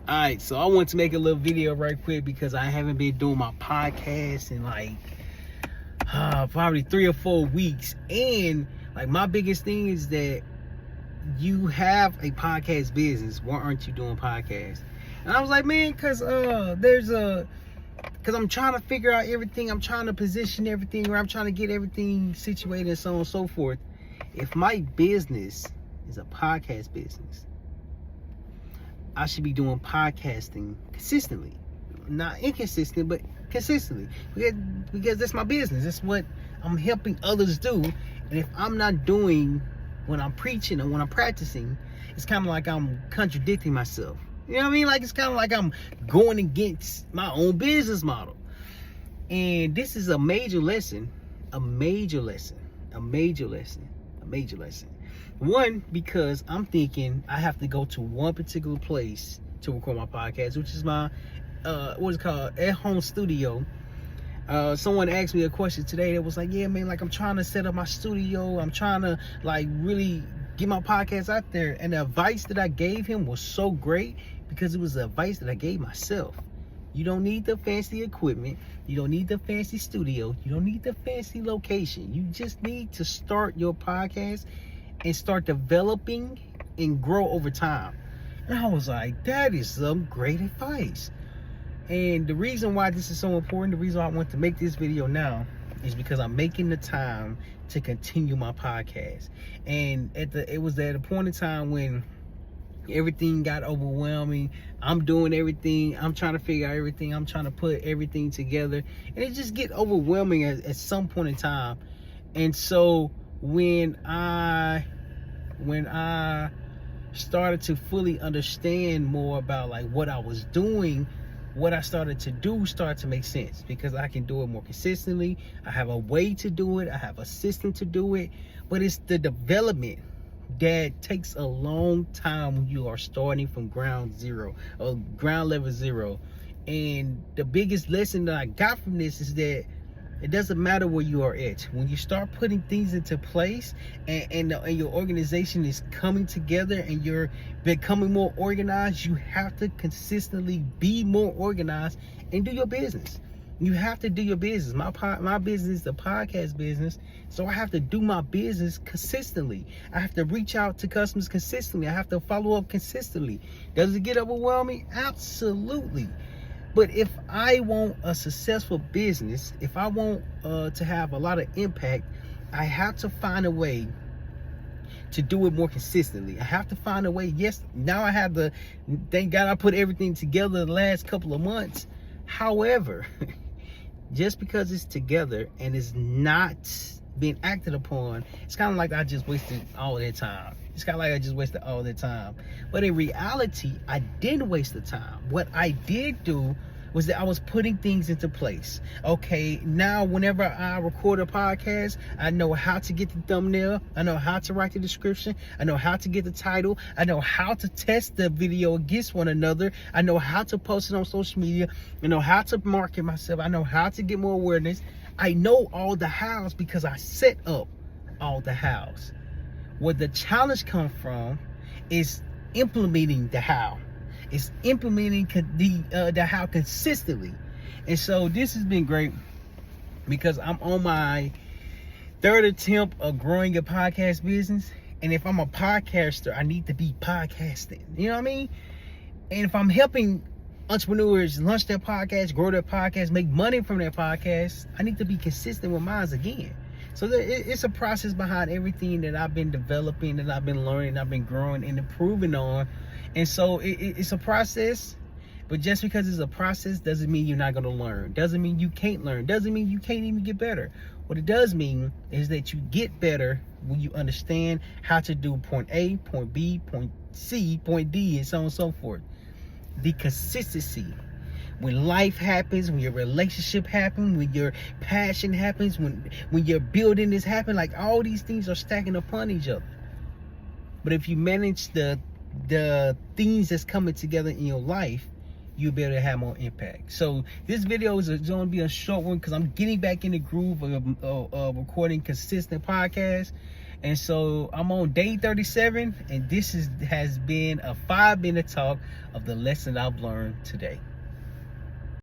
Alright, so I want to make a little video right quick because I haven't been doing my podcast in like probably 3 or 4 weeks. And like my biggest thing is that you have a podcast business. Why aren't you doing podcasts? And I was like, man, because I'm trying to figure out everything. I'm trying to position everything, or I'm trying to get everything situated and so on and so forth. If my business is a podcast business, I should be doing podcasting consistently. Not inconsistent, but consistently. Because that's my business. That's what I'm helping others do. And if I'm not doing when I'm preaching and when I'm practicing, it's kind of like I'm contradicting myself. You know what I mean? Like, it's kind of like I'm going against my own business model. And this is a major lesson. A major lesson. A major lesson. A major lesson. One, because I'm thinking I have to go to one particular place to record my podcast, which is my what's it called, at-home studio. Someone asked me a question today that was like, yeah, man, like I'm trying to set up my studio. I'm trying to like really get my podcast out there. And the advice that I gave him was so great because it was the advice that I gave myself. You don't need the fancy equipment. You don't need the fancy studio. You don't need the fancy location. You just need to start your podcast and start developing and grow over time. And I was like, that is some great advice. And the reason why this is so important, the reason why I want to make this video now is because I'm making the time to continue my podcast. And it was at a point in time when everything got overwhelming. I'm doing everything. I'm trying to figure out everything. I'm trying to put everything together. And it just get overwhelming at some point in time. And so when I started to fully understand more about like what I was doing, what I started to do started to make sense because I can do it more consistently. I have a way to do it. I have a system to do it. But it's the development that takes a long time when you are starting from ground zero or ground level zero. And the biggest lesson that I got from this is that it doesn't matter where you are at. When you start putting things into place and your organization is coming together and you're becoming more organized, you have to consistently be more organized and do your business. You have to do your business. My business is the podcast business, so I have to do my business consistently. I have to reach out to customers consistently. I have to follow up consistently. Does it get overwhelming? Absolutely. But if I want a successful business, if I want to have a lot of impact, I have to find a way to do it more consistently. I have to find a way. Yes, now I have to, thank God I put everything together the last couple of months. However, just because it's together and it's not being acted upon, it's kind of like I just wasted all that time. It's kind of like I just wasted all that time. But in reality, I didn't waste the time. What I did do was that I was putting things into place. Okay, now whenever I record a podcast, I know how to get the thumbnail. I know how to write the description. I know how to get the title. I know how to test the video against one another. I know how to post it on social media. I know how to market myself. I know how to get more awareness. I know all the hows because I set up all the hows. Where the challenge comes from is implementing the how. It's implementing the how consistently. And so this has been great because I'm on my 3rd attempt of growing a podcast business. And if I'm a podcaster, I need to be podcasting. You know what I mean? And if I'm helping entrepreneurs launch their podcast, grow their podcast, make money from their podcast, I need to be consistent with mine again. So it's a process behind everything that I've been developing, that I've been learning, I've been growing and improving on. And so it's a process, but just because it's a process doesn't mean you're not going to learn. Doesn't mean you can't learn. Doesn't mean you can't even get better. What it does mean is that you get better when you understand how to do point A, point B, point C, point D, and so on and so forth. The consistency. When life happens, when your relationship happens, when your passion happens, when your building is happening, like all these things are stacking upon each other. But if you manage the things that's coming together in your life, you'll be able to have more impact. So this video is going to be a short one because I'm getting back in the groove of recording consistent podcasts. And so I'm on day 37, and this has been a 5-minute talk of the lesson I've learned today.